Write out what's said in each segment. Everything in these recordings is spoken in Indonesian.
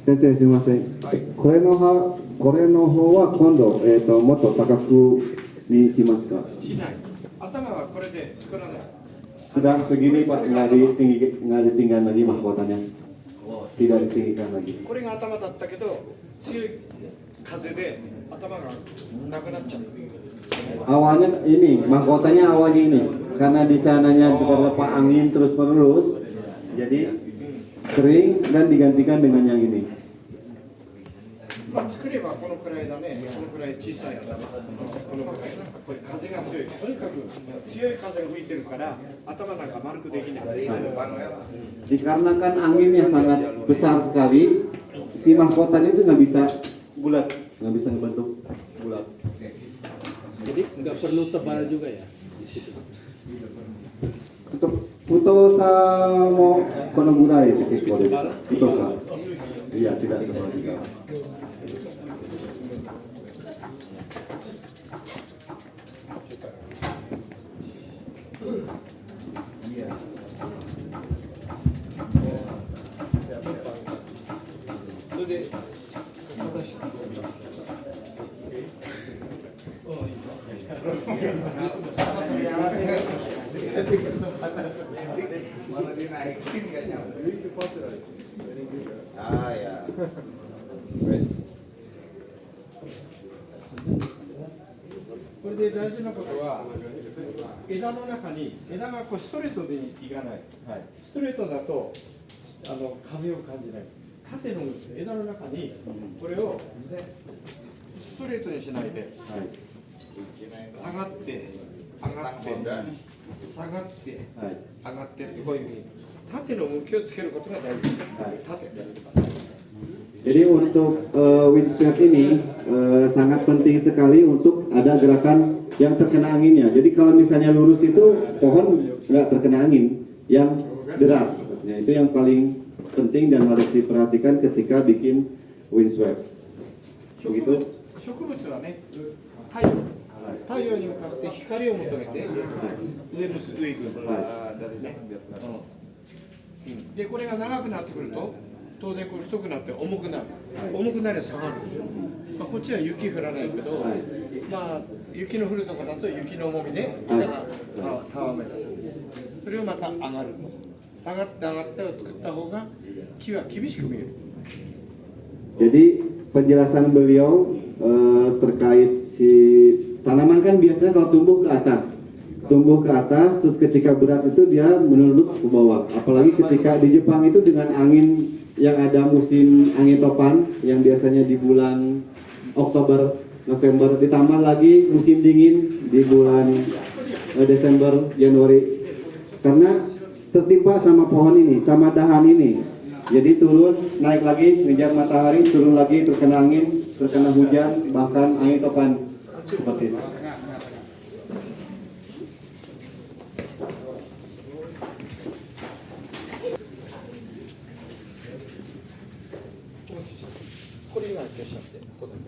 先生すみません。これの方は今度もっと高くにしますか。しない。頭はこれで作らない。Sudah segini Pak, nggak ditinggal lagi mahkotanya, tidak ditinggikan lagi. これが頭だったけど強い風で頭がなくなっちゃう。 Awalnya ini, mahkotanya awalnya ini, karena di sananya terdapat angin terus menerus, jadi kering dan digantikan dengan yang ini. まあ作ればこのくらいだね。このくらい小さい。このくらい。これ風が強い。とにかく強い風が吹いてるから頭なんか丸くできない。Dikarenakan anginnya sangat besar sekali, si mahkotanya itu nggak bisa bulat, nggak bisa ngebentuk bulat. Jadi nggak perlu tebal juga ya di situ. Untuk foto sama konoburai di sini, foto iya tidak tebal juga. Ah ya. これで大事なことは枝の中に枝がこうストレートでいかない、ストレートだと風を感じない。縦の枝の中にこれをストレートにしないで、下がって上がって下がって上がってってこういうふうに縦の向きをつけることが大事です。縦。 Jadi untuk windswept ini sangat penting sekali untuk ada gerakan yang terkena anginnya. Jadi kalau misalnya lurus itu pohon nggak terkena angin yang deras. Ya, itu yang paling penting dan harus diperhatikan ketika bikin windswept. Begitu. 植物はね、太陽に向かって光を求めて上行く。でこれが長くなってくると。 当然これ太くなって重くなる、重くなりゃ下がるんですよ。まあ、こっちは雪降らないけど、まあ雪の降るところだと雪の重みで枝がたわめる。それをまた上がる。下がって上がってを作った方が木は厳しく見える。 Jadi penjelasan beliau terkait si tanaman kan biasanya kalau tumbuh ke atas, terus ketika berat itu dia menunduk ke bawah. Apalagi ketika di Jepang itu dengan angin yang ada musim angin topan yang biasanya di bulan Oktober, November, ditambah lagi musim dingin di bulan Desember, Januari. Karena tertimpa sama pohon ini, sama dahan ini. Jadi turun, naik lagi, ngejar matahari, turun lagi, terkena angin, terkena hujan, bahkan angin topan seperti itu. これ以外消しちゃって、ここだけ。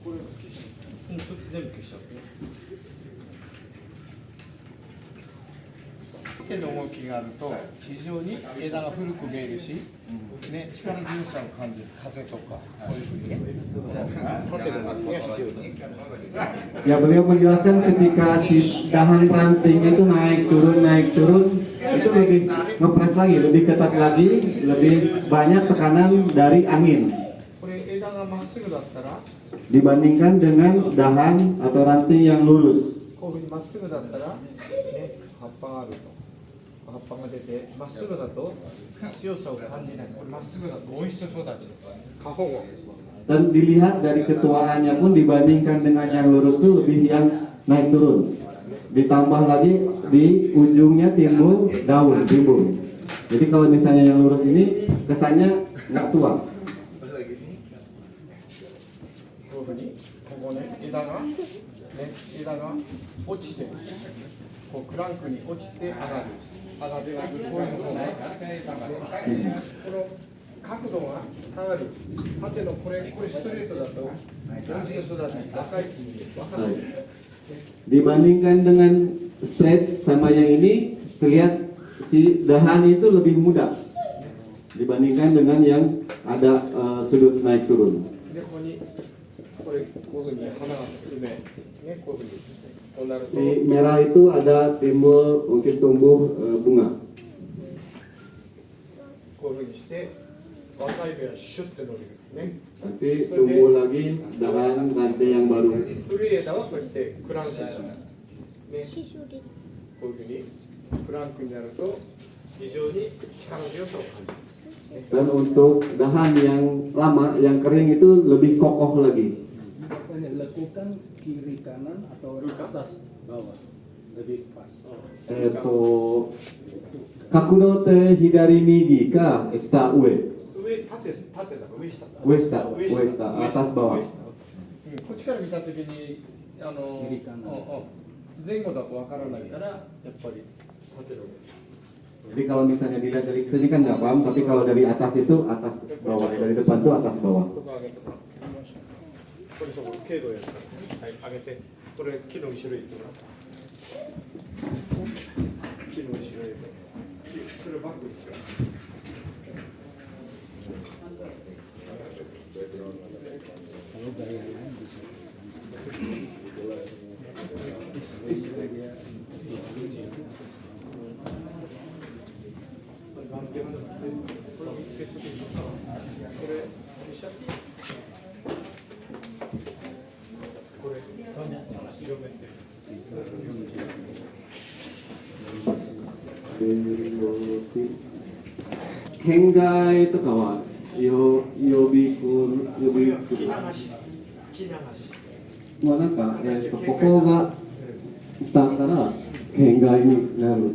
これ消しちゃって。全部消しちゃって。手の動きがあると非常に枝が古く見えるし、ね、力強さを感じる。風とか、こういうふうにね。縦の動きが必要だ。Ya beliau menjelaskan ketika si dahan ranting itu naik turun itu lebih ngepres lagi, lebih ketat lagi, lebih banyak tekanan dari angin dibandingkan dengan dahan atau ranting yang lurus. Dan dilihat dari ketuaannya pun dibandingkan dengan yang lurus itu lebih yang naik turun. Ditambah lagi di ujungnya timbul daun, timbul. Jadi kalau misalnya yang lurus ini kesannya nggak tua. 枝が落ちて、こうクランクに落ちて上がる。上がってこういう方がこの角度が下がる。縦のこれストレートだと大きさ育ち若い木に分かる。 Dibandingkan dengan straight sama yang ini terlihat si dahan itu lebih mudah dibandingkan dengan yang ada sudut naik turun. でここにこれこういうふうに花が梅ねこういうふうにこうなると Di merah itu ada timbul mungkin tumbuh bunga. こういうふうにして若い芽はシュッて伸びるね。 Tapi tumbuh lagi dahan rantai yang baru. 古い枝はこうやってクランクにする。ね、こういうふうにクランクになると非常に力強さを感じます。 Dan untuk dahan yang lama, yang kering itu lebih kokoh lagi. Lekukan kiri kanan atau atas bawah lebih pas. Kakuno te hidari migi ka esta ue? 縦だか上下だ。 Uesta, atas bawah. こっちから見たときに前後だとわからないからやっぱり縦の上。 Jadi kalau misalnya dilihat dari sini kan nggak paham, tapi kalau dari atas itu atas bawah, dari depan itu atas bawah. これそこ軽度やるから、はい、上げて、これ木の後ろへ行ってもらう。木の後ろへ行って、それをバックにしよう。 Kalau gaya lain bisa. Kengai とかは呼びくる。まあなんか、ここが下から県外になる。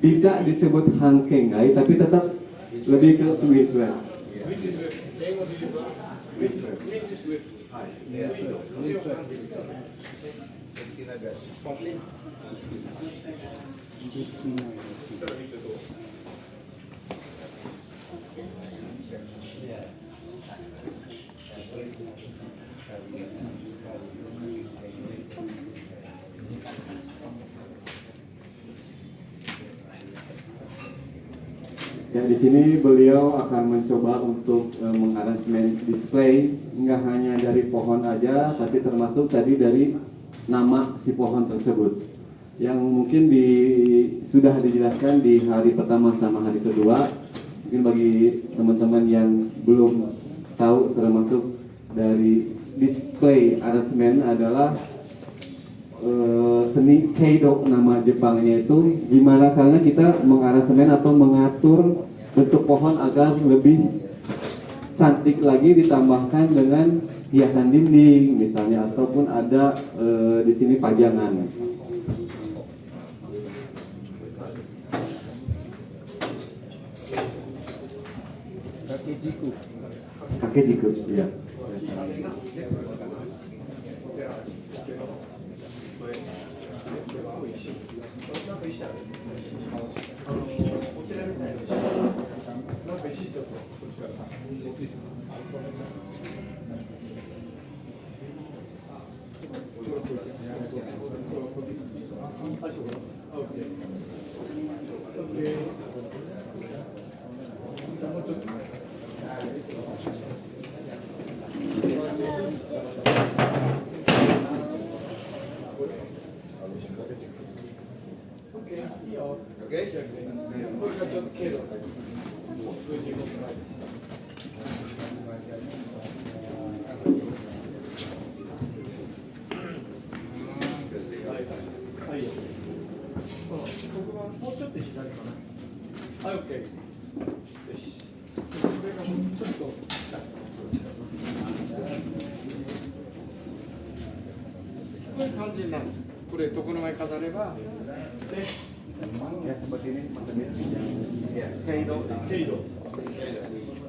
Bisa disebut hang kengai, tapi tetap lebih ke Swiss. Dan di sini beliau akan mencoba untuk mengaransemen display nggak hanya dari pohon aja, tapi termasuk tadi dari nama si pohon tersebut yang mungkin sudah dijelaskan di hari pertama sama hari kedua. Mungkin bagi teman-teman yang belum tahu, termasuk dari display aransemen adalah seni Keido, nama Jepangnya itu gimana caranya kita mengaransemen atau mengatur bentuk pohon agar lebih cantik lagi, ditambahkan dengan hiasan dinding misalnya, ataupun ada di sini pajangan. Kakejiku, ya.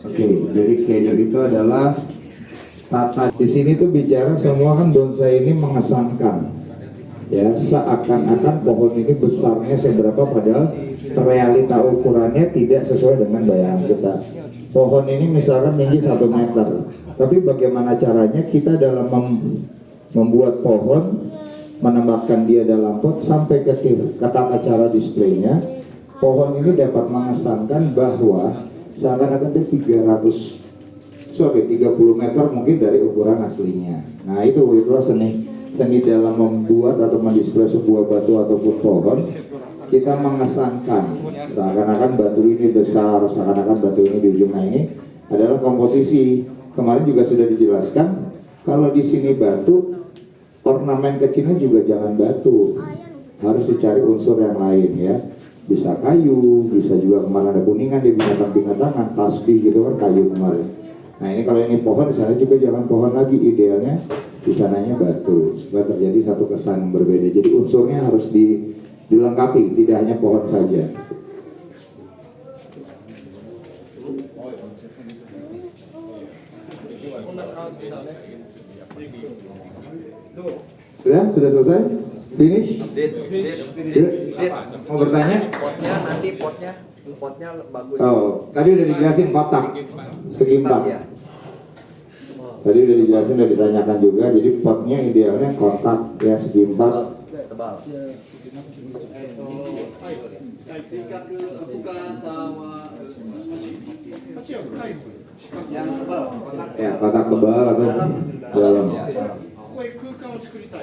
Oke, jadi Keido itu adalah tata. Di sini tuh bicara semua kan bonsai ini mengesankan, ya seakan-akan pohon ini besarnya seberapa, padahal realita ukurannya tidak sesuai dengan bayangan kita. Pohon ini misalkan tinggi 1 meter, tapi bagaimana caranya kita dalam membuat pohon, menempatkan dia dalam pot sampai ke tata cara displaynya. Pohon ini dapat mengesankan bahwa seakan-akan dia 30 meter mungkin dari ukuran aslinya. Nah itulah seni dalam membuat atau mendisplay sebuah batu ataupun pohon. Kita mengesankan seakan-akan batu ini besar, seakan-akan batu ini di ujungnya ini adalah komposisi. Kemarin juga sudah dijelaskan kalau di sini batu, ornamen kecilnya juga jangan batu, harus dicari unsur yang lain ya. Bisa kayu, bisa juga kemarin ada kuningan di binatang-binatangan, tasbih gitu kan kayu kemarin. Nah ini kalau ini pohon, di sana juga jangan pohon lagi, idealnya di sananya batu supaya terjadi satu kesan yang berbeda. Jadi unsurnya harus dilengkapi, tidak hanya pohon saja. Sudah selesai? Finish? Mau bertanya? Potnya bagus. Oh, tadi udah dijelasin kotak segi 4. Tadi udah dijelasin, udah ditanyakan juga. Jadi potnya idealnya kotak ya segi 4. Tebal. Yang tebal. Ya, kotak tebal atau dalam. ここへ空間を作りたい。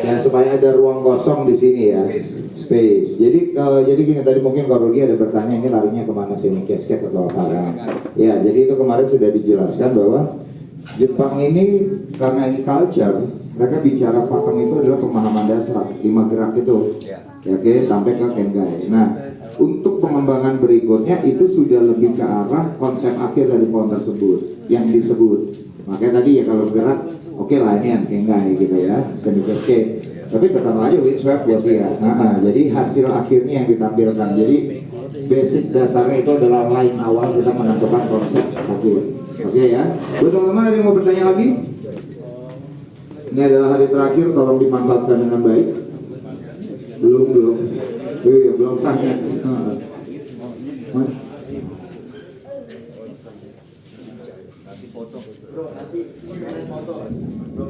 Ya supaya ada ruang kosong di sini ya, space. Jadi gini tadi mungkin kalau dia ada bertanya ini larinya kemana, semi casket atau apa kan? Ya jadi itu kemarin sudah dijelaskan bahwa Jepang ini karena ini culture, mereka bicara pakem itu adalah pemahaman dasar 5 gerak itu, ya, oke sampai ke kengai. Nah untuk pengembangan berikutnya itu sudah lebih ke arah konsep akhir dari pohon tersebut yang disebut. Makanya tadi ya kalau gerak oke lah ini yang kengai gitu ya, semi cascade. Tapi tetap aja windswept buat dia. Jadi hasil akhirnya yang ditampilkan. Jadi basic dasarnya itu adalah line awal kita menentukan konsep akhir. Oke ya. Buat teman-teman ada yang mau bertanya lagi? Ini adalah hari terakhir, tolong dimanfaatkan dengan baik. Belum. Belum sahnya. Bro, nanti beres foto. Bro,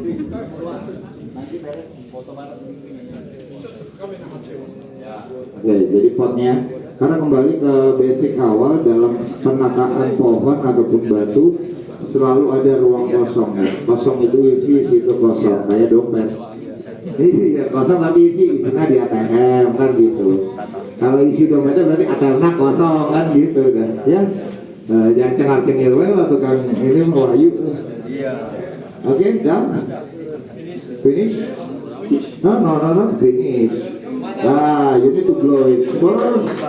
nanti beres foto bareng. Oke, jadi potnya karena kembali ke basic awal dalam penataan pohon ataupun batu selalu ada ruang kosong ya. Kosong itu isi itu kosong kayak dompet. Iya kosong tapi isinya di ATM kan gitu. Kalau isi dompetnya berarti ATM-nya kosong kan gitu kan ya. Jangan cengar-cengir lah tukang ini Wahyu. Iya. Oke, done. Finish? No, finish. You need to blow it first.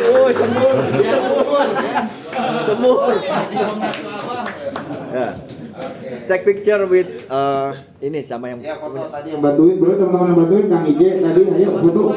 Oh, semur. Ya. Take picture with ini sama yang Ya foto tadi yang bantuin, boleh teman-teman yang bantuin Kang Ije tadi, ayo foto.